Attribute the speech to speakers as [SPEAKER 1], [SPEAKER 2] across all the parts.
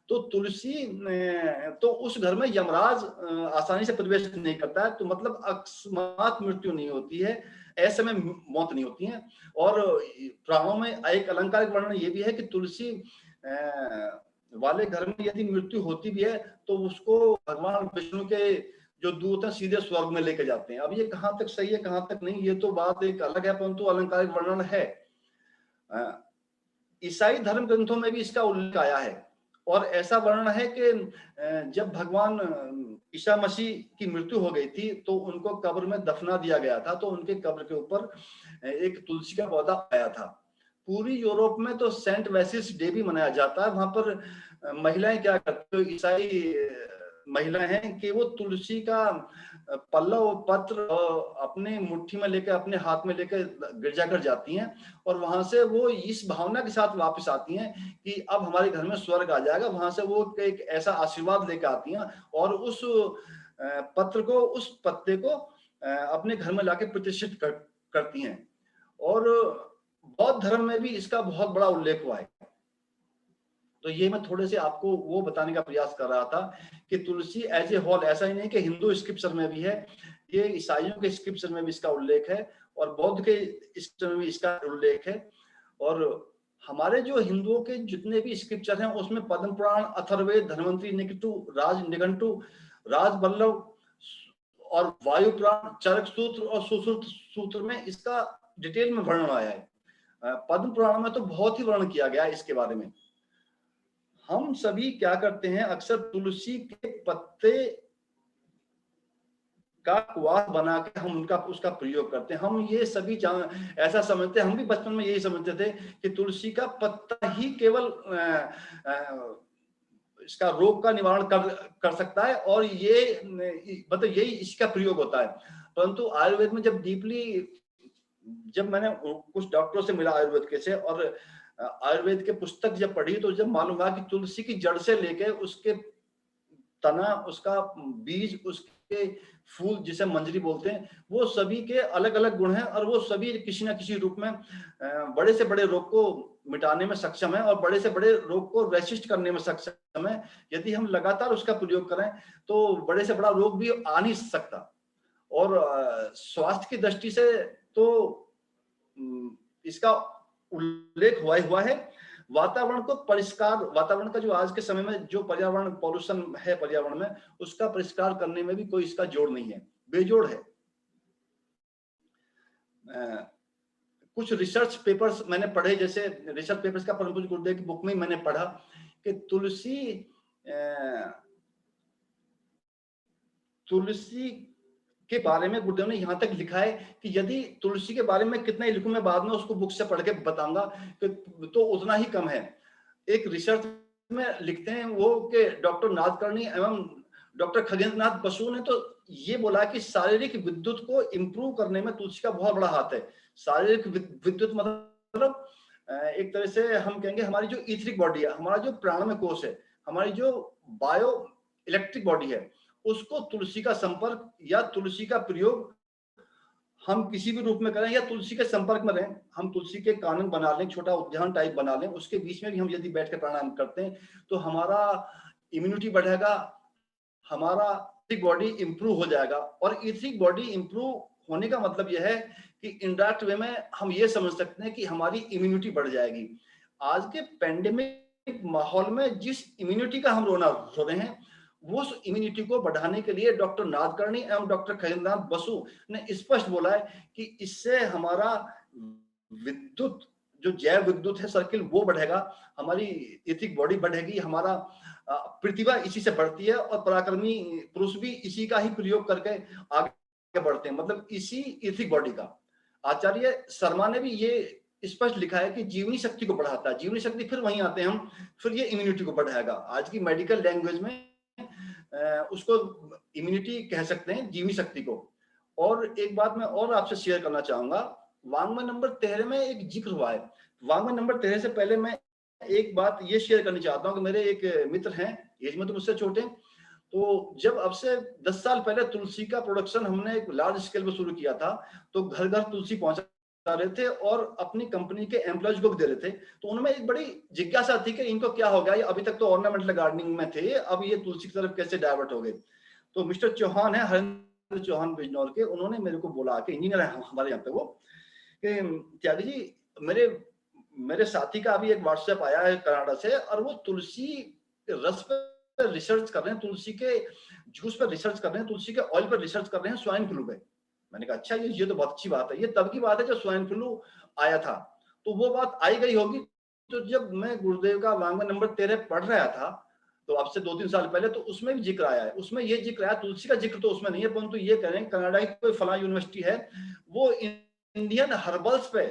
[SPEAKER 1] तो तुलसी तो उस घर में यमराज आसानी से प्रवेश नहीं करता है, तो मतलब अकस्मात मृत्यु नहीं होती है, ऐसे में मौत नहीं होती है। और पुराणों में एक अलंकारिक वर्णन ये भी है कि तुलसी वाले घर में यदि मृत्यु होती भी है तो उसको भगवान विष्णु के जो दूत हैं सीधे स्वर्ग में लेके जाते हैं। अब ये कहाँ तक सही है कहाँ तक नहीं, ये तो बात एक अलग है, परंतु अलंकारिक वर्णन है। ईसाई धर्म ग्रंथों में भी इसका उल्लेख आया है, और ऐसा वर्णन है कि जब भगवान ईसा मसीह की मृत्यु हो गई थी तो उनको कब्र में दफना दिया गया था, तो उनके कब्र के ऊपर एक तुलसी का पौधा आया था। पूरी यूरोप में तो सेंट वैसिस डे भी मनाया जाता है। वहां पर महिलाएं क्या करती है, ईसाई महिलाएं हैं कि वो तुलसी का पल्लव पत्र अपने मुट्ठी में लेकर, अपने हाथ में लेकर गिरजाघर जाती हैं, और वहां से वो इस भावना के साथ वापस आती हैं कि अब हमारे घर में स्वर्ग आ जाएगा। वहां से वो एक ऐसा आशीर्वाद लेकर आती हैं और उस पत्र को, उस पत्ते को अपने घर में लाके प्रतिष्ठित करती हैं। और बौद्ध धर्म में भी इसका बहुत बड़ा उल्लेख हुआ है। तो ये मैं थोड़े से आपको वो बताने का प्रयास कर रहा था कि तुलसी एज ए होल, ऐसा ही नहीं कि हिंदू स्क्रिप्चर में भी है, ये ईसाइयों के स्क्रिप्चर में भी इसका उल्लेख है और बौद्ध के स्क्रिप्चर में भी इसका उल्लेख है। और हमारे जो हिंदुओं के जितने भी स्क्रिप्चर हैं उसमें पद्म पुराण, अथर्ववेद, धन्वंतरि, निघंटु, राजवल्लभ और वायु पुराण, चरक सूत्र और सुश्रुत सूत्र में इसका डिटेल में वर्णन आया है। पद्म पुराण में तो बहुत ही वर्णन किया गया है इसके बारे में। हम सभी क्या करते हैं, अक्सर तुलसी के पत्ते का क्वाथ बना के हम उनका उसका प्रयोग करते हैं। हम ये सभी ऐसा समझते हैं, हम भी बचपन में यही समझते थे कि तुलसी का पत्ता ही केवल इसका रोग का निवारण कर सकता है और ये मतलब यही इसका प्रयोग होता है। परंतु आयुर्वेद में जब मैंने कुछ डॉक्टरों से मिला आयुर्वेद के से, और आयुर्वेद के पुस्तक जब पढ़ी तो जब मालूम हुआ कि तुलसी की जड़ से लेके उसके तना, उसका बीज, उसके फूल जिसे मंजरी बोलते हैं, वो सभी के अलग अलग गुण हैं और वो सभी किसी ना किसी रूप में बड़े से बड़े रोग को मिटाने में सक्षम है और बड़े से बड़े रोग को रेसिस्ट करने में सक्षम है। यदि हम लगातार उसका प्रयोग करें तो बड़े से बड़ा रोग भी आ नहीं सकता। और स्वास्थ्य की दृष्टि से तो इसका उल्लेख हुआ है। वातावरण को परिष्कार, वातावरण का जो आज के समय में जो पर्यावरण पॉल्यूशन है पर्यावरण में, उसका परिष्कार करने में भी कोई इसका जोड़ नहीं है, बेजोड़ है। कुछ रिसर्च पेपर्स मैंने पढ़े, जैसे रिसर्च पेपर्स का परम पूज्य गुरुदेव की बुक में मैंने पढ़ा कि तुलसी के बारे में गुरुदेव ने यहाँ तक लिखा है कि यदि तुलसी के बारे में कितना ही लिखूं, मैं बाद में उसको बुक से पढ़ के बताऊंगा कि तो उतना ही कम है। एक रिसर्च में लिखते हैं वो कि डॉक्टर नादकर्णी एवं डॉक्टर खगेंद्र नाथ बसु ने तो ये बोला कि शारीरिक विद्युत को इम्प्रूव करने में तुलसी का बहुत बड़ा हाथ है। शारीरिक विद्युत मतलब एक तरह से हम कहेंगे हमारी जो ईथरिक बॉडी है, हमारा जो प्राणमय कोश है, हमारी जो बायो इलेक्ट्रिक बॉडी है, उसको तुलसी का संपर्क या तुलसी का प्रयोग हम किसी भी रूप में करें या तुलसी के संपर्क में रहें, हम तुलसी के कानन बना लें, छोटा उद्यान टाइप बना लें, उसके बीच में भी हम यदि बैठ कर प्राणायाम करते हैं तो हमारा इम्यूनिटी बढ़ेगा, हमारा ईथरिक बॉडी इंप्रूव हो जाएगा। और ईथरिक बॉडी इंप्रूव होने का मतलब यह है कि इनडायरेक्ट वे में हम ये समझ सकते हैं कि हमारी इम्यूनिटी बढ़ जाएगी। आज के पेंडेमिक माहौल में जिस इम्यूनिटी का हम रो रहे हैं, वो इम्यूनिटी को बढ़ाने के लिए डॉक्टर नादकर्णी एवं डॉक्टर खगेंद्र नाथ बसु ने स्पष्ट बोला है कि इससे हमारा विद्युत, जो जैव विद्युत है सर्किल, वो बढ़ेगा, हमारी ईथरिक बॉडी बढ़ेगी, हमारा प्रतिभा इसी से बढ़ती है और पराक्रमी पुरुष भी इसी का ही प्रयोग करके आगे बढ़ते हैं, मतलब इसी ईथरिक बॉडी का। आचार्य शर्मा ने भी ये स्पष्ट लिखा है कि जीवनी शक्ति को बढ़ाता है। जीवनी शक्ति फिर वहीं आते हैं हम, फिर ये इम्यूनिटी को बढ़ाएगा। आज की मेडिकल लैंग्वेज में उसको इम्यूनिटी कह सकते हैं, जीवनी शक्ति को। और एक बात मैं और आपसे शेयर करना चाहूंगा, वांग्मय नंबर 13 में एक जिक्र हुआ है। वांग्मय नंबर 13 से पहले मैं एक बात ये शेयर करनी चाहता हूँ कि मेरे एक मित्र हैं, एज में तो मुझसे छोटे, तो जब अब से 10 साल पहले तुलसी का प्रोडक्शन हमने एक लार्ज स्केल पर शुरू किया था तो घर घर तुलसी पहुंचा रहे थे और अपनी कंपनी के एम्प्लॉयज को भी दे रहे थे। तो उनमें एक बड़ी जिज्ञासा थी कि इनको क्या हो गया, ये अभी तक तो ऑर्नामेंटल गार्डनिंग में थे, अब ये तुलसी की तरफ कैसे डाइवर्ट हो गए। तो मिस्टर चौहान है, हरेंद्र चौहान बिजनौर के, उन्होंने मेरे को बोला कि इंजीनियर है हमारे यहाँ पे वो, कि त्यागी जी मेरे मेरे साथी का अभी एक व्हाट्सएप आया है कनाडा से, और वो तुलसी रस पर रिसर्च कर रहे हैं, तुलसी के जूस पर रिसर्च कर रहे हैं, तुलसी के ऑयल पर रिसर्च कर रहे हैं स्वाइन फ्लू पे। मैंने कहा अच्छा, ये तो बहुत अच्छी बात है। ये तब की बात है जब स्वाइन फ्लू आया था, तो वो बात आई गई होगी। तो जब मैं गुरुदेव का वांग्मय नंबर 13 पढ़ रहा था, तो अब से 2-3 साल पहले, तो उसमें भी जिक्र आया है। उसमें ये जिक्र आया, तुलसी का जिक्र तो उसमें नहीं है, परंतु ये कह रहे हैं कनाडा की कोई फला यूनिवर्सिटी है, वो इंडियन हर्बल्स पे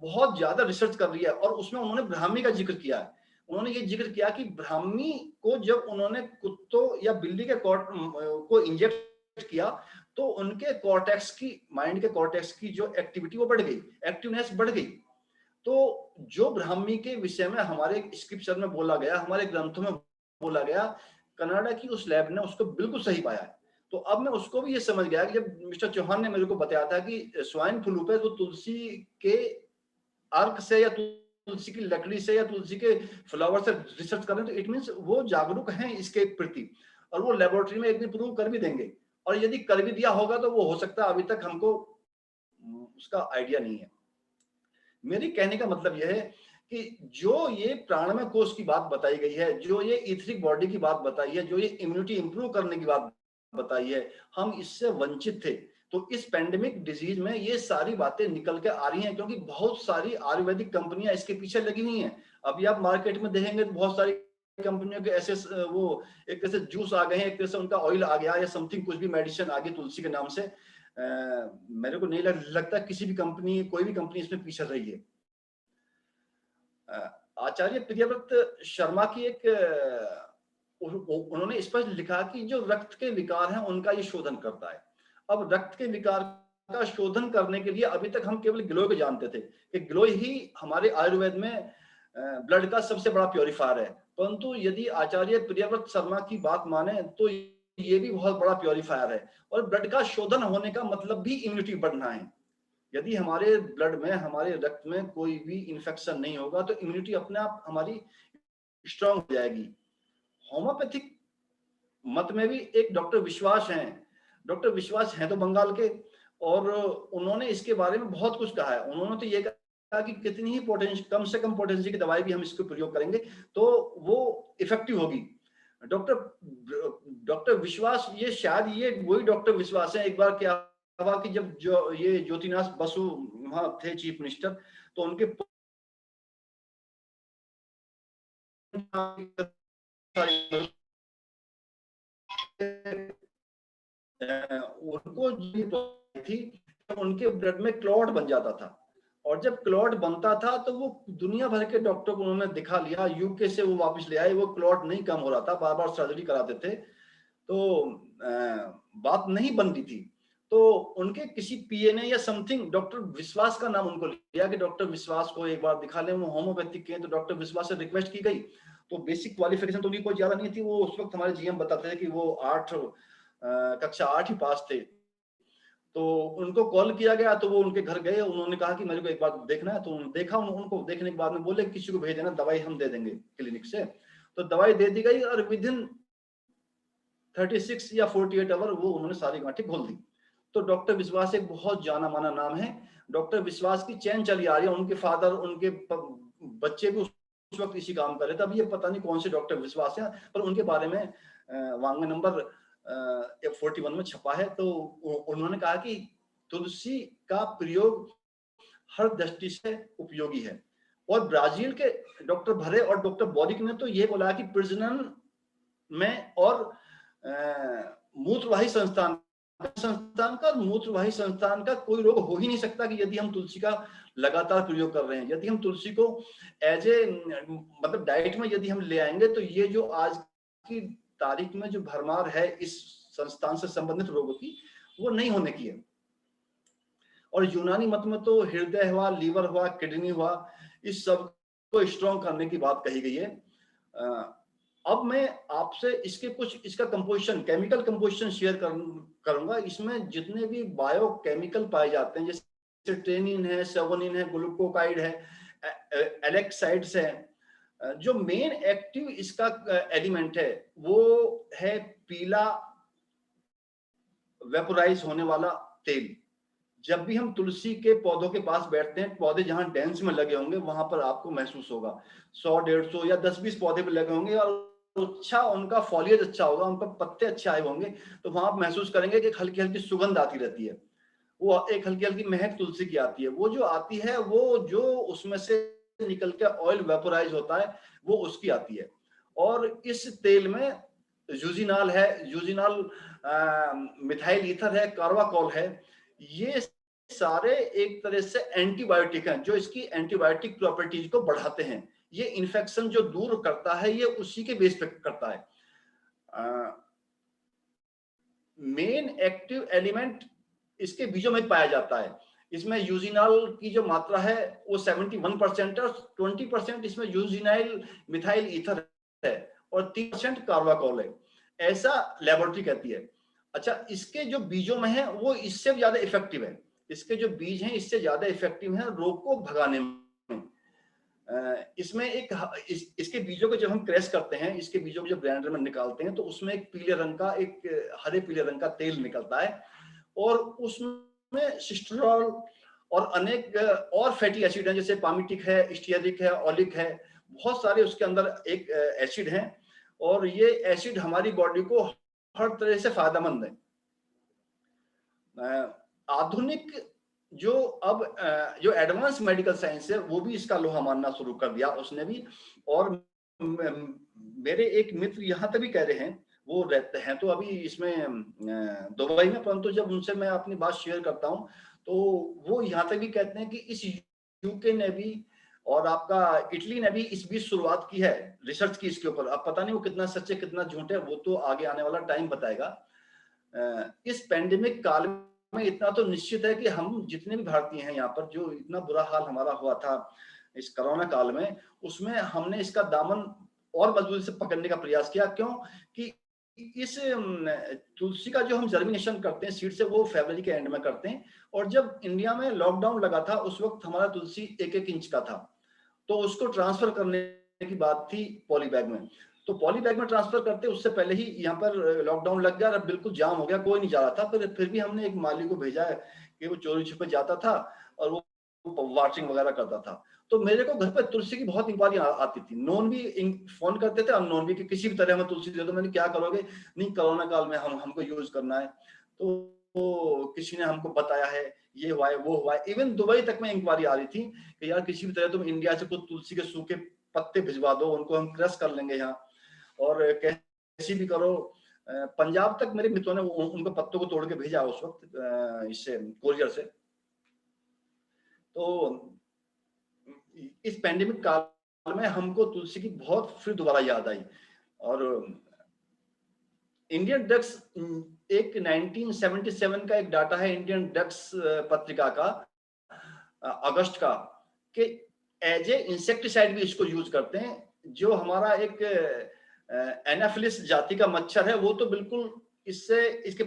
[SPEAKER 1] बहुत ज्यादा रिसर्च कर रही है, और उसमें उन्होंने ब्राह्मी का जिक्र किया है। उन्होंने ये जिक्र किया कि ब्राह्मी को जब उन्होंने कुत्तों या बिल्ली के को इंजेक्ट किया, तो उनके कॉर्टेक्स की, माइंड के कॉर्टेक्स की जो एक्टिविटी वो बढ़ गई, एक्टिवनेस बढ़ गई। तो जो ब्राह्मी के विषय में हमारे स्क्रिप्चर में बोला गया, हमारे ग्रंथों में बोला गया, कनाडा की उस लैब ने उसको बिल्कुल सही पाया है। तो अब मैं उसको भी ये समझ गया कि जब मिस्टर चौहान ने मेरे को बताया था कि स्वाइन फ्लू पे तो तुलसी के अर्क से या तुलसी की लकड़ी से या तुलसी के फ्लावर से रिसर्च कर रहे हैं, तो इट मींस वो जागरूक हैं इसके प्रति, और वो लेबोरेटरी में एक दिन प्रूव कर भी देंगे। और यदि कर भी दिया होगा तो वो हो सकता है अभी तक हमको उसका आइडिया नहीं है। मेरी कहने का मतलब यह है कि जो ये प्राणमय कोश की बात बताई गई है, जो ये ईथरिक बॉडी की बात बताई है, जो ये इम्यूनिटी इंप्रूव करने की बात बताई है, हम इससे वंचित थे। तो इस पेंडेमिक डिजीज में ये सारी बातें निकल के आ रही हैं, क्योंकि बहुत सारी आयुर्वेदिक कंपनियां इसके पीछे लगी हुई हैं। अभी आप मार्केट में देखेंगे तो बहुत सारी कंपनियों के ऐसे वो एक तरह से जूस आ गए हैं, एक तरह से उनका ऑयल आ गया, या समथिंग कुछ भी मेडिसिन आ गई तुलसी के नाम से। मेरे को नहीं लगता किसी भी कंपनी, कोई भी कंपनी इसमें पीछे रही है। आचार्य प्रियव्रत शर्मा की एक उन्होंने स्पष्ट लिखा कि जो रक्त के विकार हैं उनका ये शोधन करता है। अब रक्त के विकार का शोधन करने के लिए अभी तक हम केवल गिलोय को जानते थे कि गिलोय ही हमारे आयुर्वेद में ब्लड का सबसे बड़ा प्योरीफायर है, परंतु यदि आचार्य प्रियव्रत शर्मा की बात माने तो ये भी बहुत बड़ा प्योरीफायर है। और ब्लड का शोधन होने का मतलब भी इम्यूनिटी बढ़ना है। यदि हमारे ब्लड में, हमारे रक्त में कोई भी इंफेक्शन नहीं होगा तो इम्यूनिटी अपने आप हमारी स्ट्रांग हो जाएगी। होम्योपैथिक मत में भी एक डॉक्टर विश्वास हैं, डॉक्टर विश्वास हैं तो बंगाल के, और उन्होंने इसके बारे में बहुत कुछ कहा है। उन्होंने तो ये कहा कि कितनी ही पोटेंशियल, कम से कम पोटेंशियल की दवाई भी हम इसको प्रयोग करेंगे तो वो इफेक्टिव होगी। डॉक्टर विश्वास, ये शायद ये वही डॉक्टर विश्वास है। एक बार क्या हुआ कि जब जो ये ज्योतिनाथ बसु वहां थे चीफ मिनिस्टर, तो उनके उनको थी, उनके ब्लड में क्लॉट बन जाता था, और जब क्लॉट बनता था तो वो दुनिया भर के डॉक्टर को उन्होंने दिखा लिया, यूके से वो वापस ले आए, वो क्लॉट नहीं कम हो रहा था, बार बार सर्जरी कराते थे, तो बात नहीं बन रही थी। तो उनके किसी पीएनए या समथिंग, डॉक्टर विश्वास का नाम उनको लिया कि डॉक्टर विश्वास को एक बार दिखा लें, वो होम्योपैथिक के, तो डॉक्टर विश्वास से रिक्वेस्ट की गई। तो बेसिक क्वालिफिकेशन तो उनकी कोई ज्यादा नहीं थी, वो उस वक्त हमारे जीएम बताते थे कि वो कक्षा 8 ही पास थे। तो उनको कॉल किया गया, तो वो उनके घर गए, उन्होंने कहा कि मेरे को एक बार देखना है। तो उन्होंने देखा, उनको देखने के बाद में बोले किसी को भेज देना, दवाई हम दे देंगे क्लिनिक से। तो दवाई दे दी गई, और विद इन 36 या 48 आवर वो उन्होंने सारी गांठें खोल दी। तो डॉक्टर विश्वास एक बहुत जाना माना नाम है। डॉक्टर विश्वास की चैन चली आ रही है, उनके फादर, उनके बच्चे भी उस वक्त इसी काम कर रहे थे। अब ये पता नहीं कौन से डॉक्टर विश्वास हैं, पर उनके बारे में वांग्मय नंबर 41 में छपा है। तो उन्होंने कहा कि तुलसी का प्रयोग हर दृष्टि से उपयोगी है। और ब्राजील के डॉक्टर भरे और डॉक्टर बॉरिक ने तो ये बोला कि प्रजनन में और मूत्रवाही संस्थान का, मूत्रवाही संस्थान का कोई रोग हो ही नहीं सकता कि यदि हम तुलसी का लगातार प्रयोग कर रहे हैं। यदि हम तुलसी को एज ए मतलब डाइट में यदि हम ले आएंगे, तो ये जो आज की तारीख में जो भरमार है इस संस्थान से संबंधित रोगों की, वो नहीं होने की है। और यूनानी मत में तो हृदय हुआ, लीवर हुआ, किडनी हुआ, इस सब को स्ट्रॉन्ग करने की बात कही गई है। अब मैं आपसे इसका कंपोजिशन, केमिकल कंपोजिशन शेयर करूंगा। इसमें जितने भी बायोकेमिकल पाए जाते हैं, जैसे टेनिन है, सेवोनिन है, ग्लूकोकाइड है, एलेक्साइड्स है। जो मेन एक्टिव इसका एलिमेंट है वो है पीला वेपोराइज होने वाला तेल। जब भी हम तुलसी के पौधों के पास बैठते हैं, पौधे जहां डेंस में लगे होंगे वहां पर आपको महसूस होगा 100-150 या 10-20 पौधे पे लगे होंगे और अच्छा उनका फॉलिएज अच्छा होगा, उनका पत्ते अच्छे आए होंगे, तो वहां आप महसूस करेंगे कि हल्की हल्की सुगंध आती रहती है, वो एक हल्की हल्की महक तुलसी की आती है। वो जो आती है वो जो उसमें से निकल के ऑयल वेपोराइज होता है वो उसकी आती है। और इस तेल में यूजिनाल है, यूजिनाल मिथाइल ईथर है, कार्बाकोल है, ये सारे एक तरह से एंटीबायोटिक हैं जो इसकी एंटीबायोटिक प्रॉपर्टीज को बढ़ाते हैं। ये इन्फेक्शन जो दूर करता है ये उसी के बेस पे करता है। मेन एक्टिव एलिमेंट इसके बीजों में पाया जाता है। इसमें यूजिनाल की जो मात्रा है वो 71% है, 20% इसमें यूजिनाइल मिथाइल ईथर है और 3% कार्बाकोल है, ऐसा लेबोरेटरी कहती है। अच्छा, इसके जो बीजों में है वो इससे भी ज्यादा इफेक्टिव है, इसके जो बीज हैं इससे ज्यादा इफेक्टिव हैं रोग को भगाने में। इसमें एक इसके बीजों को जब हम क्रैश करते हैं, इसके बीजों को जब ग्राइंडर में निकालते हैं तो उसमें एक पीले रंग का, एक हरे पीले रंग का तेल निकलता है और उसमें सिस्टरॉल और अनेक और फैटी एसिड हैं, जैसे पामिटिक है, स्टीयरिक है, ऑलिक है, बहुत सारे उसके अंदर एक एसिड हैं और ये एसिड हमारी बॉडी को हर तरह से फायदेमंद है। आधुनिक जो अब जो एडवांस मेडिकल साइंस है वो भी इसका लोहा मानना शुरू कर दिया उसने भी। और मेरे एक मित्र यहाँ तक भी कह रहे हैं, वो रहते हैं तो अभी इसमें दुबई में, परंतु जब उनसे मैं अपनी बात शेयर करता हूँ तो वो यहाँ तक भी कहते हैं कि इस यूके ने भी और आपका इटली ने भी इस बीच शुरुआत की है रिसर्च की इसके ऊपर। अब पता नहीं वो कितना सच है कितना झूठ है, वो तो आगे आने वाला टाइम बताएगा। इस पेंडेमिक काल में इतना तो निश्चित है कि हम जितने भी भारतीय हैं यहाँ पर, जो इतना बुरा हाल हमारा हुआ था इस कोरोना काल में, उसमें हमने इसका दामन और मजबूती से पकड़ने का प्रयास किया। क्यों कि इस तुलसी का जो हम जर्मिनेशन करते हैं सीड से, वो फरवरी के एंड में करते हैं। और जब इंडिया में लॉकडाउन लगा था उस वक्त हमारा तुलसी 1-1 इंच का था, तो उसको ट्रांसफर करने की बात थी पॉली बैग में। तो पॉली बैग में ट्रांसफर करते उससे पहले ही यहाँ पर लॉकडाउन लग गया, बिल्कुल जाम हो गया, कोई नहीं जा रहा था। फिर भी हमने एक माली को भेजा है कि वो चोरी छुपे जाता था और वो वाटरिंग वगैरह करता था। तो मेरे को घर पे तुलसी की बहुत इंक्वायरी आती थी, नॉन भी फोन करते थे, अननोन भी, कि किसी भी तरह हमें तुलसी दे दो। मैंने क्या करोगे, नहीं कोरोना काल में हमको यूज करना है। तो किसी ने हमको बताया है, ये हुआ है वो हुआ है। इवन दुबई तक में इंक्वायरी आ रही थी कि यार किसी भी तरह तुम इंडिया से कुछ तुलसी के सूखे पत्ते भिजवा दो, उनको हम क्रश कर लेंगे यहाँ और कैसी भी करो। पंजाब तक मेरे मित्रों ने उनको पत्तों को तोड़ के भेजा उस वक्त इससे कोरियर से। तो इस पैंडेमिक काल में हमको तुलसी की बहुत फिर दोबारा याद आई। और इंडियन ड्रग्स, एक 1977 का एक डाटा है इंडियन ड्रग्स पत्रिका का, अगस्त का, कि एज ए इंसेक्टिसाइड भी इसको यूज करते हैं। जो हमारा एक एनाफिलिस जाति का मच्छर है वो तो बिल्कुल इससे इसके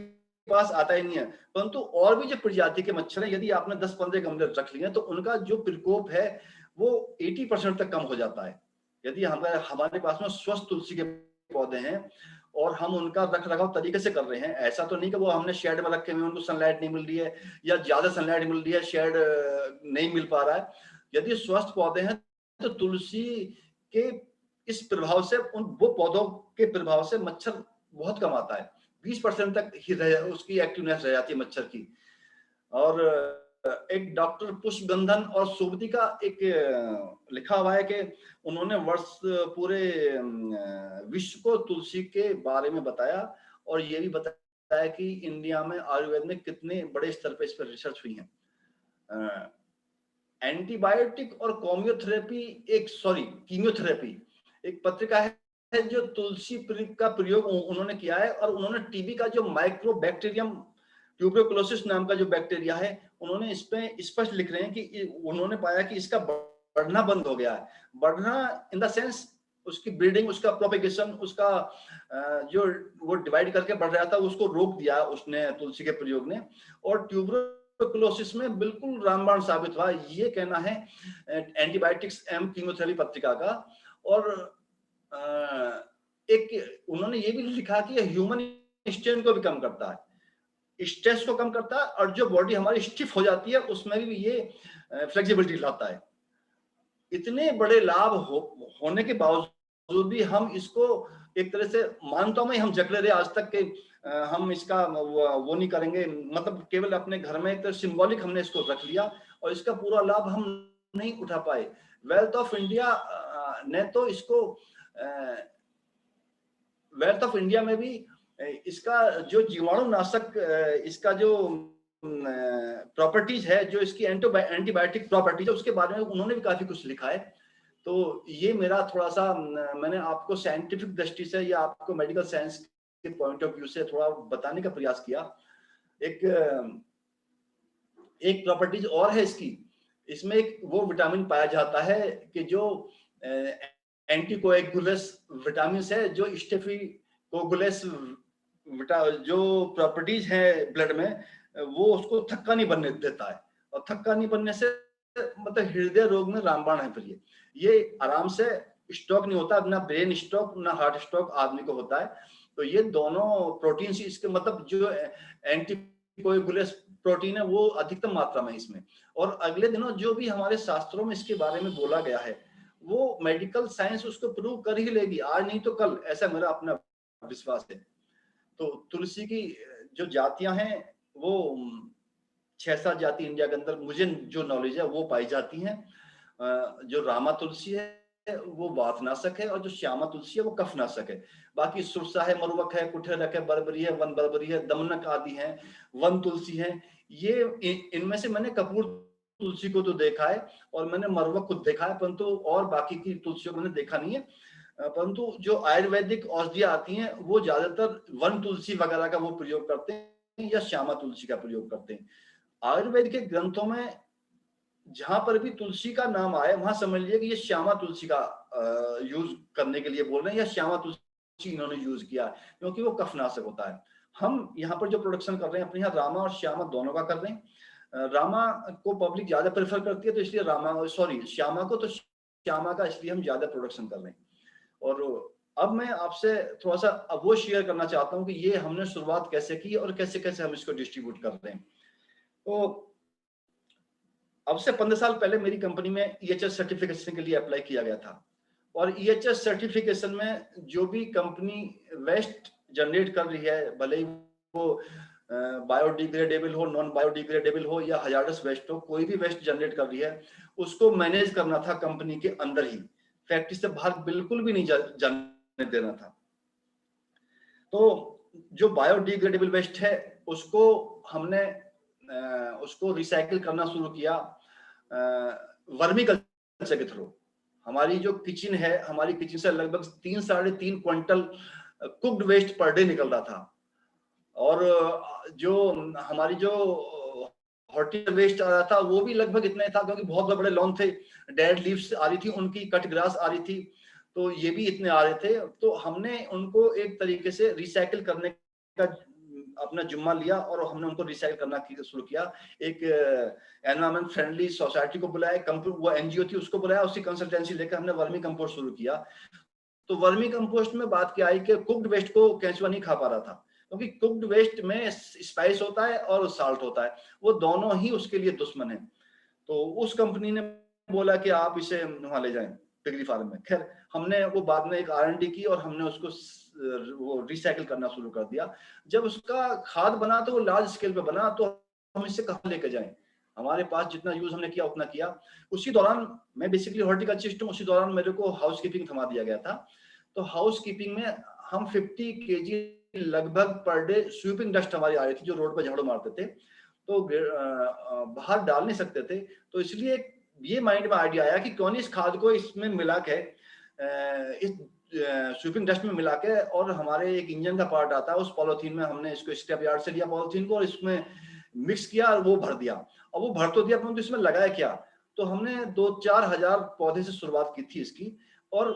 [SPEAKER 1] पास आता ही नहीं है, परंतु और भी जो प्रजाति के मच्छर हैं, यदि आपने 10-15 गमले रख लिए तो उनका जो प्रकोप है वो 80% तक कम हो जाता है। यदि हमारे पास में स्वस्थ तुलसी के पौधे हैं और हम उनका रख रखाव तरीके से कर रहे हैं, ऐसा तो नहीं कि वो हमने शेड में रखे हुए उनको सनलाइट नहीं मिल रही है या ज्यादा सनलाइट मिल रही है, शेड नहीं मिल पा रहा है। यदि स्वस्थ पौधे हैं तो तुलसी के इस प्रभाव से, वो पौधों के प्रभाव से मच्छर बहुत कम आता है, 20% तक ही उसकी एक्टिवनेस रह जाती है मच्छर की। और एक डॉक्टर पुष्पगंधन और सोबती का एक लिखा हुआ है कि उन्होंने वर्ष पूरे विश्व को तुलसी के बारे में बताया और ये भी बताया कि इंडिया में आयुर्वेद में कितने बड़े स्तर पर इस पर रिसर्च हुई है। एंटीबायोटिक और कीमियोथेरेपी एक पत्रिका है जो तुलसी का प्रयोग उन्होंने किया है। और उन्होंने टीबी का जो माइक्रोबैक्टीरियम ट्यूबरकुलोसिस नाम का जो बैक्टीरिया है, उन्होंने इस पे स्पष्ट लिख रहे हैं कि उन्होंने पाया कि इसका बढ़ना बंद हो गया है। बढ़ना इन द सेंस उसकी ब्रीडिंग, उसका प्रोपेगेशन, उसका जो वो डिवाइड करके बढ़ रहा था उसको रोक दिया उसने, तुलसी के प्रयोग ने। और ट्यूबरकुलोसिस में बिल्कुल रामबाण साबित हुआ, ये कहना है एंटीबायोटिक्स एंड कीमोथेरेपी पत्रिका का। और एक उन्होंने ये भी लिखा कि ये ह्यूमन स्ट्रेन को भी कम करता है, स्ट्रेस को कम करता है, और जो बॉडी हमारी स्टिफ हो जाती है उसमें भी ये फ्लेक्सिबिलिटी लाता है। इतने बड़े लाभ होने के बावजूद भी हम इसको एक तरह से मानता हूं, हम जकड़े रहे आज तक के हम इसका वो नहीं करेंगे, मतलब केवल अपने घर में एक तरह सिंबॉलिक हमने इसको रख लिया और इसका पूरा लाभ हम नहीं उठा पाए। वेल्थ ऑफ इंडिया ने तो इसको वेल्थ ऑफ इंडिया में भी इसका जो जीवाणुनाशक, इसका जो प्रॉपर्टीज है, जो इसकी एंटीबायोटिक प्रॉपर्टीज है, उसके बारे में उन्होंने भी काफी कुछ लिखा है। तो ये मेरा थोड़ा सा, मैंने आपको साइंटिफिक दृष्टि से या आपको मेडिकल साइंस के पॉइंट ऑफ व्यू से थोड़ा बताने का प्रयास किया। एक प्रॉपर्टीज और है इसकी, इसमें एक वो विटामिन पाया जाता है कि जो एंटीकोएगुलेस विटामिन है, जो स्टेफिकोगुलेस जो प्रॉपर्टीज है ब्लड में, वो उसको थक्का नहीं बनने देता है, और थक्का नहीं बनने से मतलब हृदय रोग में रामबाण है। फिर ये आराम से स्ट्रोक नहीं होता, ना ब्रेन स्ट्रोक ना हार्ट स्ट्रोक आदमी को होता है। तो ये दोनों प्रोटीन, इसके मतलब जो एंटीकोएगुलेस प्रोटीन है वो अधिकतम मात्रा में इसमें। और अगले दिनों जो भी हमारे शास्त्रों में इसके बारे में बोला गया है, वो मेडिकल साइंस उसको प्रूव कर ही लेगी, आज नहीं तो कल, ऐसा मेरा अपना विश्वास है। तो तुलसी की जो जातियां हैं वो 6-7 जाति इंडिया के अंदर मुझे जो नॉलेज है वो पाई जाती हैं। जो रामा तुलसी है वो वातनाशक है, और जो श्यामा तुलसी है वो कफनाशक है। बाकी सुरसा है, मरुवक है, कुठेरक है, बरबरी है, वन बरबरी है, दमनक आदि है, वन तुलसी है। ये इनमें से मैंने कपूर तुलसी को तो देखा है और मैंने मरुवक को देखा है, परंतु और बाकी की तुलसियों को मैंने देखा नहीं है। परंतु जो आयुर्वेदिक औषधियां आती हैं वो ज्यादातर वन तुलसी वगैरह का वो प्रयोग करते हैं या श्यामा तुलसी का प्रयोग करते हैं। आयुर्वेद के ग्रंथों में जहां पर भी तुलसी का नाम आए वहां समझ लीजिए कि ये श्यामा तुलसी का यूज करने के लिए बोल रहे हैं, या श्यामा तुलसी इन्होंने यूज किया, क्योंकि वो कफनाशक होता है। हम यहाँ पर जो प्रोडक्शन कर रहे हैं अपने यहाँ रामा और श्यामा दोनों का कर रहे हैं। रामा को पब्लिक ज्यादा प्रेफर करती है, तो इसलिए श्यामा को तो श्यामा का इसलिए हम ज्यादा प्रोडक्शन कर रहे हैं। और अब मैं आपसे थोड़ा सा अब वो शेयर करना चाहता हूँ कि ये हमने शुरुआत कैसे की और कैसे कैसे हम इसको डिस्ट्रीब्यूट कर रहे हैं। तो अब से 15 साल पहले मेरी कंपनी में EHS सर्टिफिकेशन के लिए अप्लाई किया गया था, और EHS सर्टिफिकेशन में जो भी कंपनी वेस्ट जनरेट कर रही है, भले ही वो बायोडिग्रेडेबल हो, नॉन बायोडिग्रेडेबल हो या हजारडस वेस्ट हो, कोई भी वेस्ट जनरेट कर रही है उसको मैनेज करना था कंपनी के अंदर ही, फैक्ट्री से बाहर बिल्कुल भी नहीं जाने देना था। तो जो बायोडिग्रेडेबल वेस्ट है उसको हमने उसको रिसाइकिल करना शुरू किया वर्मी कल्चर के थ्रू। हमारी जो किचन है, हमारी किचन से लगभग 3-3.5 quintal cooked waste per day निकल रहा था। और जो हमारी जो हॉर्टिकल्चर वेस्ट आ रहा था वो भी लगभग इतना ही था, क्योंकि बहुत बड़े लॉन थे, डेड लीव्स आ रही थी उनकी, कट ग्रास आ रही थी, तो ये भी इतने आ रहे थे। तो हमने उनको एक तरीके से रिसाइकिल करने का अपना जिम्मा लिया और हमने उनको रिसाइकिल करना शुरू किया। एक एनवायरमेंट फ्रेंडली सोसाइटी को बुलाया, वो एनजीओ थी उसको बुलाया, उसकी कंसल्टेंसी लेकर हमने वर्मी कंपोस्ट शुरू किया। तो वर्मी कंपोस्ट में बात क्या आई कि कुक्ड वेस्ट को केंचुआ नहीं खा पा रहा था, क्योंकि कुक्ड वेस्ट में स्पाइस होता है और साल्ट होता है, वो दोनों ही उसके लिए दुश्मन है। तो उस कंपनी ने बोला कि आप इसे वहां ले जाएं पिगरी फार्म में। खैर हमने वो बाद में एक R&D की और हमने उसको वो रिसाइकिल करना शुरू कर दिया। जब उसका खाद बना तो वो लार्ज स्केल पे बना, तो हम इसे कहाँ लेके जाएं, हमारे पास जितना यूज हमने किया उतना किया। उसी दौरान मैं बेसिकली हॉर्टिकल्चर, उसी दौरान मेरे को हाउस कीपिंग थमा दिया गया था। तो हाउस कीपिंग में हम 50 kg लगभग पर डे स्वीपिंग डस्ट हमारी आ रही थी, जो रोड पर झाड़ू मारते थे तो बाहर डाल नहीं सकते थे। तो इसलिए ये माइंड में आइडिया आया कि क्यों नहीं इस खाद को इसमें मिला के, इस स्वीपिंग डस्ट में मिला के, और हमारे एक इंजन का पार्ट आता है उस पॉलिथीन में, हमने इसको स्क्रैप यार्ड से लिया पॉलिथीन को और इसमें मिक्स किया और वो भर दिया। और वो भर तो दिया, परंतु इसमें लगाया क्या, तो हमने 2-4 हजार पौधे से शुरुआत की थी इसकी, और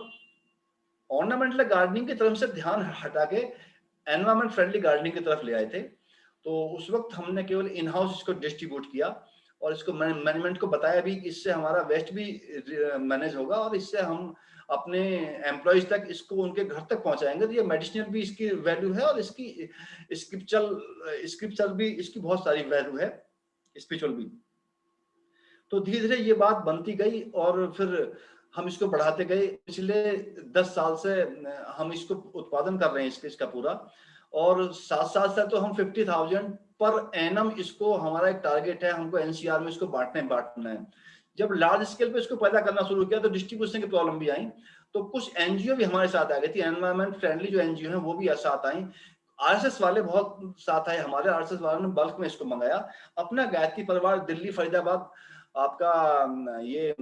[SPEAKER 1] ऑर्नामेंटल गार्डनिंग की तरफ से ध्यान हटा के एनवायरमेंट फ्रेंडली गार्डनिंग की तरफ ले आए थे। तो उस वक्त हमने केवल इन हाउस इसको डिस्ट्रीब्यूट किया और इसको मैनेजमेंट को बताया भी कि इससे हमारा वेस्ट भी मैनेज होगा और इससे हम अपने एम्प्लॉयज तक इसको उनके घर तक पहुंचाएंगे। तो ये मेडिसिनल भी इसकी वैल्यू है और इसकी स्क्रिप्चुअल भी इसकी बहुत सारी वैल्यू है, स्पिरिचुअल भी। तो धीरे धीरे ये बात बनती गई और फिर हम इसको बढ़ाते गए। पिछले 10 साल से हम इसको उत्पादन कर रहे हैं इसका पूरा, और 7 साल से तो हम 50,000 पर एनम इसको हमारा एक टारगेट है, हमको एनसीआर में इसको बांटना है। जब लार्ज स्केल पे इसको पैदा करना शुरू किया तो डिस्ट्रीब्यूशन की प्रॉब्लम भी आई, तो कुछ एनजीओ भी हमारे साथ आ गई थी, एनवायरमेंट फ्रेंडली जो एनजीओ हैं वो भी साथ आई। आरएसएस वाले बहुत साथ आए हमारे, आरएसएस वालों ने बल्क में इसको मंगाया। अपना गायत्री परिवार दिल्ली, फरीदाबाद, आपका ये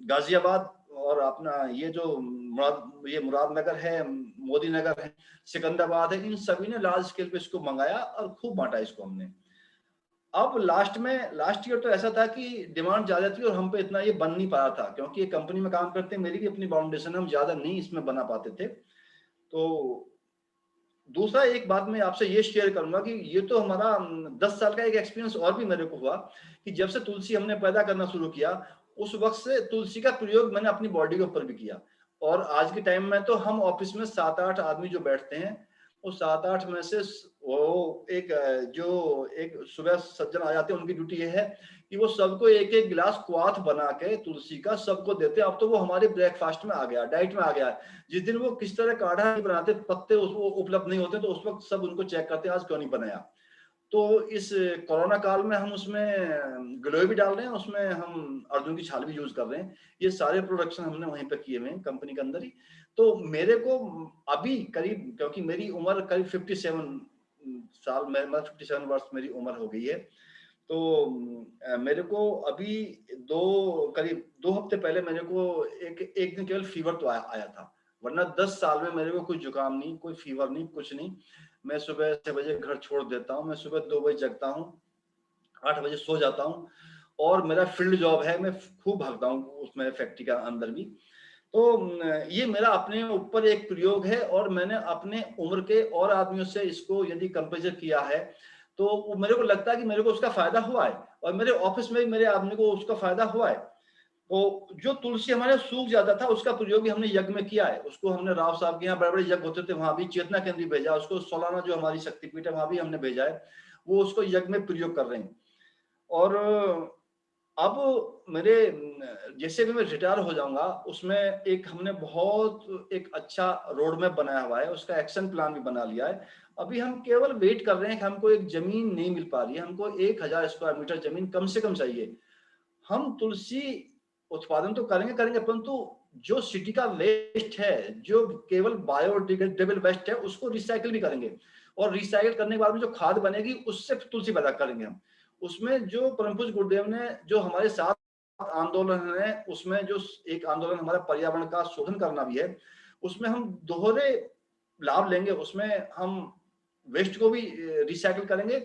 [SPEAKER 1] गाजियाबाद और अपना ये जो मुरादनगर है, मोदी नगर है, सिकंदराबाद है, इन सभी ने लार्ज स्केल पे इसको मंगाया और खूब बांटा इसको हमने। अब लास्ट ईयर तो ऐसा था कि डिमांड ज्यादा थी और हम पे इतना ये बन नहीं पा रहा था, क्योंकि ये कंपनी में काम करते हैं, मेरी भी अपनी फाउंडेशन, हम ज्यादा नहीं इसमें बना पाते थे। तो दूसरा एक बात मैं आपसे ये शेयर करूंगा कि ये तो हमारा 10 साल का एक एक्सपीरियंस और भी मेरे को हुआ कि जब से तुलसी हमने पैदा करना शुरू किया उस वक्त से तुलसी का प्रयोग मैंने अपनी बॉडी के ऊपर भी किया। और आज के टाइम में तो हम ऑफिस में 7-8 आदमी जो बैठते हैं, वो 7-8 में से वो एक सुबह सज्जन आ जाते हैं, उनकी ड्यूटी ये है कि वो सबको एक एक गिलास क्वाथ बना के तुलसी का सबको देते हैं। अब तो वो हमारे ब्रेकफास्ट में आ गया, डाइट में आ गया। जिस दिन वो किस तरह काढ़ा नहीं बनाते, पत्ते उसको उपलब्ध नहीं होते, तो उस वक्त सब उनको चेक करते हैं आज क्यों नहीं बनाया। तो इस कोरोना काल में हम उसमें गिलोय भी डाल रहे हैं, उसमें हम अर्जुन की छाल भी यूज कर रहे हैं। ये सारे प्रोडक्शन हमने वहीं पे किए हुए हैं कंपनी के अंदर ही। तो मेरे को अभी करीब, क्योंकि मेरी उम्र करीब 57 साल में, 57 वर्ष मेरी उम्र हो गई है, तो मेरे को अभी करीब 2 हफ्ते पहले मेरे को एक दिन केवल फीवर तो आया था, वरना 10 साल में मेरे को कोई जुकाम नहीं, कोई फीवर नहीं, कुछ नहीं। मैं सुबह 6 बजे घर छोड़ देता हूँ, मैं सुबह 2 बजे जगता हूँ, 8 बजे सो जाता हूँ, और मेरा फील्ड जॉब है, मैं खूब भागता हूँ उसमें फैक्ट्री का अंदर भी। तो ये मेरा अपने ऊपर एक प्रयोग है और मैंने अपने उम्र के और आदमियों से इसको यदि कंपेयर किया है तो मेरे को लगता है कि मेरे को उसका फायदा हुआ है, और मेरे ऑफिस में भी मेरे आदमी को उसका फायदा हुआ है। तो जो तुलसी हमारे सूख जाता था उसका प्रयोग भी हमने यज्ञ में किया है। उसको हमने राव साहब के यहाँ बड़े बड़े यज्ञ होते थे, वहां भी चेतना केंद्र भी भेजा, उसको सोलाना जो हमारी शक्तिपीठ है वहां भी हमने भेजा है, वो उसको यज्ञ में प्रयोग कर रहे हैं। और अब मेरे जैसे भी मैं रिटायर हो जाऊंगा उसमें एक हमने बहुत एक अच्छा रोड मैप बनाया हुआ है, उसका एक्शन प्लान भी बना लिया है। अभी हम केवल वेट कर रहे हैं कि हमको एक जमीन नहीं मिल पा रही है, हमको 1000 स्क्वायर मीटर जमीन कम से कम चाहिए। हम तुलसी उत्पादन तो करेंगे परंतु जो सिटी का वेस्ट है, जो केवल बायोडिग्रेडेबल वेस्ट है, उसको रिसाइकिल भी करेंगे, और रिसाइकिल करने के बाद में जो खाद बनेगी उससे तुलसी पैदा करेंगे हम। उसमें जो परम पूज्य गुरुदेव ने जो हमारे साथ आंदोलन है, उसमें जो एक आंदोलन हमारा पर्यावरण का शोधन करना भी है, उसमें हम दोहरे लाभ लेंगे। उसमें हम वेस्ट को भी रिसाइकिल करेंगे,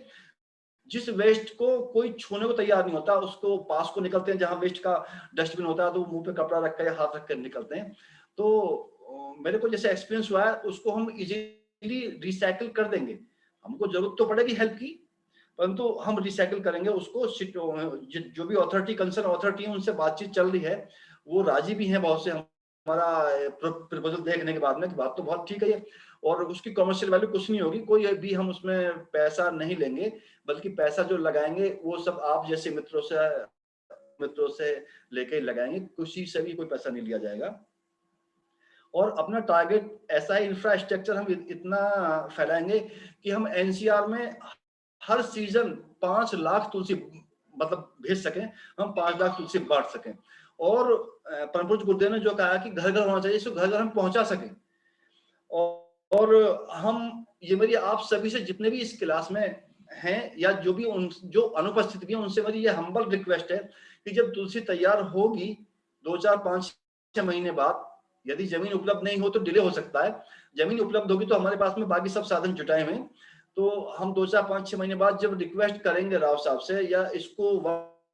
[SPEAKER 1] जिस वेस्ट को कोई छूने को तैयार नहीं होता उसको पास को निकलते हैं, जहां वेस्ट का डस्टबिन होता है तो मुंह पे कपड़ा रख कर या हाथ रख कर निकलते हैं। तो मेरे को जैसे एक्सपीरियंस हुआ है उसको हम इजीली रिसाइकिल कर देंगे। हमको जरूरत तो पड़ेगी हेल्प की, परंतु हम रिसाइकिल करेंगे उसको। जो भी अथॉरिटी, कंसर्न अथॉरिटी है, उनसे बातचीत चल रही है, वो राजी भी हैं बहुत से हमारा प्रपोजल देखने के बाद में कि बात तो बहुत ठीक है ये, और उसकी कमर्शियल वैल्यू कुछ नहीं होगी, कोई भी हम उसमें पैसा नहीं लेंगे, बल्कि पैसा जो लगाएंगे वो सब आप जैसे मित्रों से लेके लगाएंगे, किसी से भी कोई पैसा नहीं लिया जाएगा। और अपना टारगेट ऐसा है, इंफ्रास्ट्रक्चर हम इतना फैलाएंगे कि हम एनसीआर में हर सीजन 5 लाख तुलसी मतलब भेज सकें, हम 5 लाख तुलसी बांट सकें। और परम पूज्य गुरुदेव ने जो कहा कि घर घर होना चाहिए, इसको घर घर हम पहुंचा सकें। और हम ये मेरी आप सभी से जितने भी इस क्लास में हैं या जो भी जो अनुपस्थित भी हैं, उनसे मेरी ये हम्बल रिक्वेस्ट है कि जब तुलसी तैयार होगी 2, 4, 5, 6 महीने बाद, यदि जमीन उपलब्ध नहीं हो तो डिले हो सकता है, जमीन उपलब्ध होगी तो हमारे पास में बाकी सब साधन जुटाए हुए हैं, तो हम 2, 4, 5, 6 महीने बाद जब रिक्वेस्ट करेंगे राव साहब से या इसको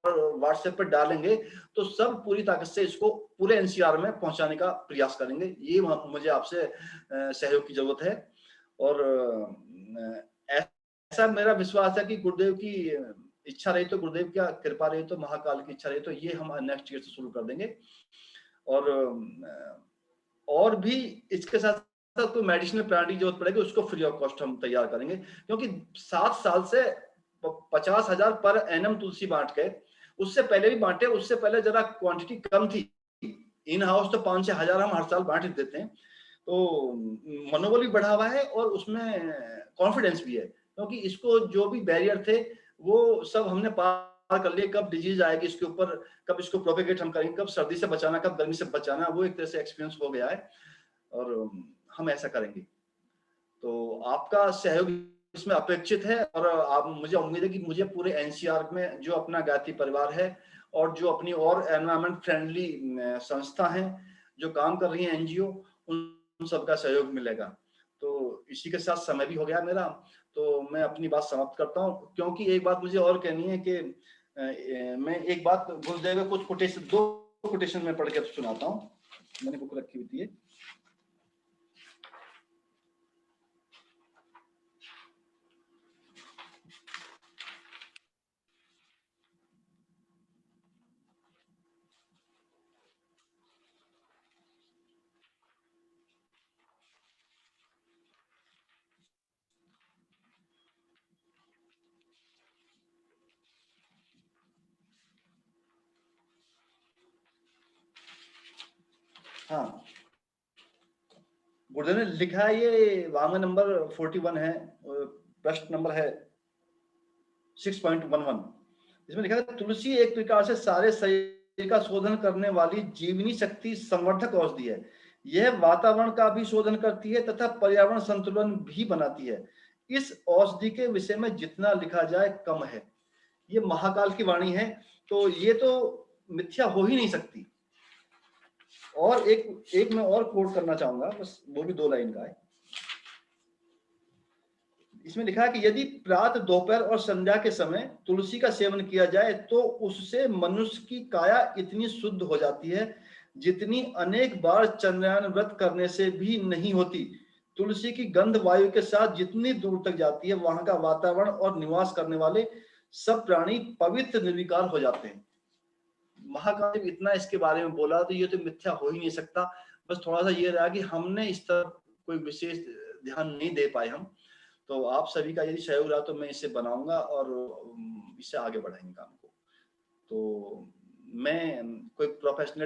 [SPEAKER 1] व्हाट्सएप पर डालेंगे तो सब पूरी ताकत से इसको पूरे एनसीआर में पहुंचाने का प्रयास करेंगे। ये मुझे आपसे सहयोग की जरूरत है। और ऐसा मेरा विश्वास है कि गुरुदेव की इच्छा रही तो, गुरुदेव की कृपा रही तो, महाकाल की इच्छा रही तो ये हम नेक्स्ट ईयर से शुरू कर देंगे। और भी इसके साथ साथ कोई मेडिसिनल प्लांट की जरूरत पड़ेगी उसको फ्री ऑफ कॉस्ट हम तैयार करेंगे, क्योंकि 7 साल से 50,000 पर एनम तुलसी बांट के, उससे पहले भी बांटे, उससे पहले जरा क्वांटिटी कम थी। इन हाउस तो 5 से 1000 हम हर साल बांट देते हैं, तो मनोबल भी बढ़ा हुआ है और उसमें कॉन्फिडेंस भी है, क्योंकि इसको जो भी बैरियर थे वो सब हमने पार कर लिए। कब डिजीज आएगी इसके ऊपर, कब इसको प्रोपेगेट हम करेंगे, कब सर्दी से बचाना, कब गर्मी से बचाना, वो एक तरह से एक्सपीरियंस हो गया है और हम ऐसा करेंगे। तो आपका सहयोग इसमें अपेक्षित है और आप, मुझे उम्मीद है कि मुझे पूरे एनसीआर में जो अपना गायत्री परिवार है और जो अपनी और एनवायरमेंट फ्रेंडली संस्था हैं जो काम कर रही हैं, एनजीओ, उन सबका सहयोग मिलेगा। तो इसी के साथ समय भी हो गया मेरा, तो मैं अपनी बात समाप्त करता हूँ, क्योंकि एक बात मुझे और कहनी है कि मैं एक बात गुरुदेव कुछ कोटेशन, 2 कोटेशन में पढ़ के सुनाता हूँ। मैंने बुक रखी हुई थी। हाँ, गुरुदेव ने लिखा है, ये वांग नंबर 41 है, प्रश्न नंबर है 6.11। इसमें लिखा है, तुलसी एक प्रकार से सारे शरीर का शोधन करने वाली जीवनी शक्ति संवर्धक औषधि है। यह वातावरण का भी शोधन करती है तथा पर्यावरण संतुलन भी बनाती है। इस औषधि के विषय में जितना लिखा जाए कम है। ये महाकाल की वाणी है, तो ये तो मिथ्या हो ही नहीं सकती। और एक मैं और कोट करना चाहूंगा, बस वो भी 2 लाइन का है। इसमें लिखा है कि यदि प्रातः, दोपहर और संध्या के समय तुलसी का सेवन किया जाए तो उससे मनुष्य की काया इतनी शुद्ध हो जाती है जितनी अनेक बार चंद्रयान व्रत करने से भी नहीं होती। तुलसी की गंध वायु के साथ जितनी दूर तक जाती है, वहां का वातावरण और निवास करने वाले सब प्राणी पवित्र निर्विकार हो जाते हैं। महाकाल ने इतना इसके बारे में बोला, तो ये तो मिथ्या हो ही नहीं सकता। बस थोड़ा सा ये रहा कि हमने इस तरफ कोई विशेष ध्यान नहीं दे पाए हम। तो आप सभी का यदि सहयोग रहा तो मैं इसे बनाऊंगा और इससे आगे बढ़ाएंगे काम को। तो मैं कोई प्रोफेशनल